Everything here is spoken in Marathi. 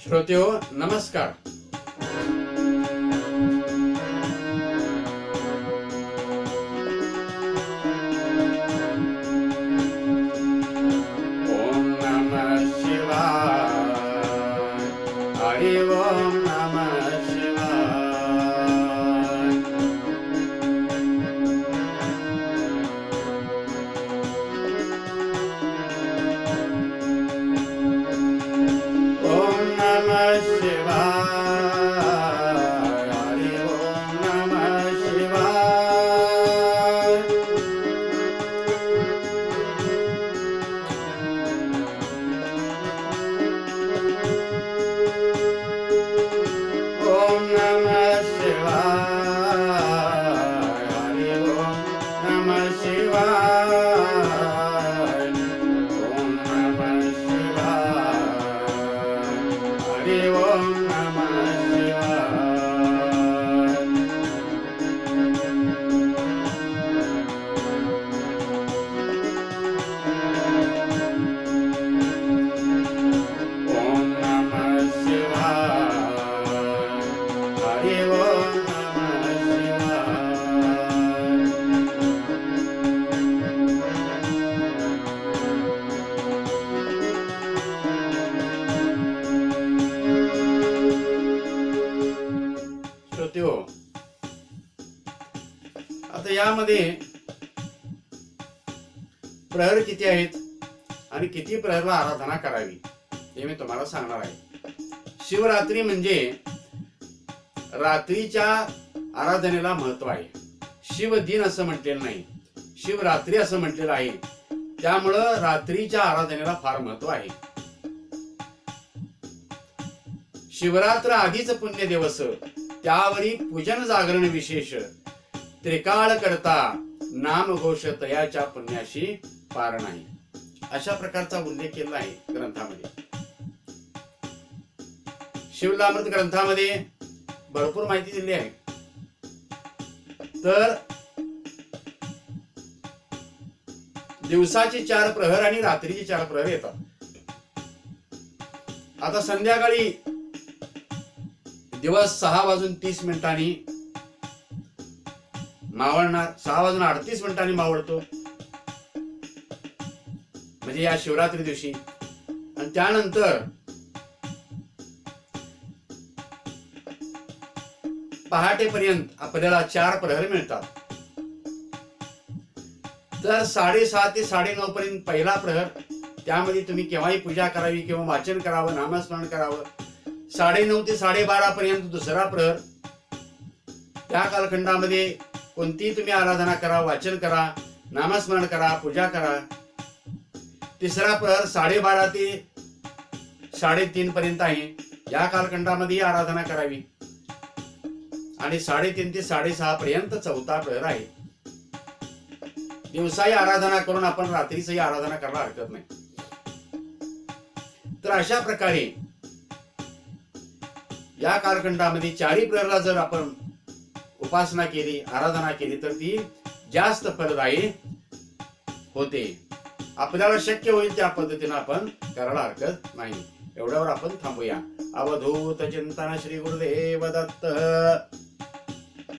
श्रोतेहो नमस्कार। ओम नमः शिवाय, हरि ओम नमः शिवाय। ओम नमः शिवाय, हरि ओम नमः शिवाय। ओम नमः शिवाय, हरि ओम नमः शिवाय। ओम नमः शिवाय, हरि ओम नमः शिवाय। ओम नमः शिवाय, हरि ओम नमः शिवाय। श्रोतेहो, आता यामध्ये प्रहर किती आहेत आणि किती प्रहरला आराधना करावी हे मी तुम्हाला सांगणार आहे। शिवरात्री म्हणजे रात्रीच्या आराधनेला महत्व आहे। शिवदिन असं म्हटलेलं नाही, शिवरात्री असं म्हटलेलं आहे। त्यामुळं रात्रीच्या आराधनेला फार महत्व आहे। शिवरात्र आधीच पुण्य दिवस, त्यावरी पूजन जागरण विशेष। त्रिकाळ करता नाम घोष, तयाच्या पुण्याशी पार नाही। अशा प्रकारचा उल्लेख केला आहे ग्रंथामध्ये। शिवलामृत ग्रंथामध्ये भरपूर माहिती दिली आहे। तर दिवसाचे 4 प्रहर आणि रात्रीचे 4 प्रहर येतात। आता संध्याकाळी दिवस 6:30 मावळणार, 6:38 मावळतो, म्हणजे या शिवरात्री दिवशी। आणि त्यानंतर पहाटेपर्यंत आपल्याला 4 प्रहर मिळतात। तर 6:30 ते 9:30 पर्यंत पहिला प्रहर, त्यामध्ये तुम्ही केव्हाही पूजा करावी किंवा वाचन करावं, नामस्मरण करावं। 9:30 ते 12:30 पर्यंत दुसरा प्रहर, त्या कालखंडामध्ये कोणतीही तुम्ही आराधना करा, वाचन करा, नामस्मरण करा, पूजा करा। तिसरा प्रहर 12:30 ते 3:30 पर्यंत आहे, या कालखंडामध्ये आराधना करावी। आणि 3:30 ते 6:30 पर्यंत चौथा प्रहर आहे। दिवसाही आराधना करून आपण रात्रीचंही आराधना करायला हरकत नाही। तर अशा प्रकारे या कालखंडामध्ये 4ही प्रहरला जर आपण उपासना केली, आराधना केली, तर ती जास्त फलदायी होते। आपल्याला शक्य होईल त्या पद्धतीने आपण करायला हरकत नाही। एवढ्यावर आपण थांबूया। अवधूत चिंतन श्री गुरुदेव दत्त।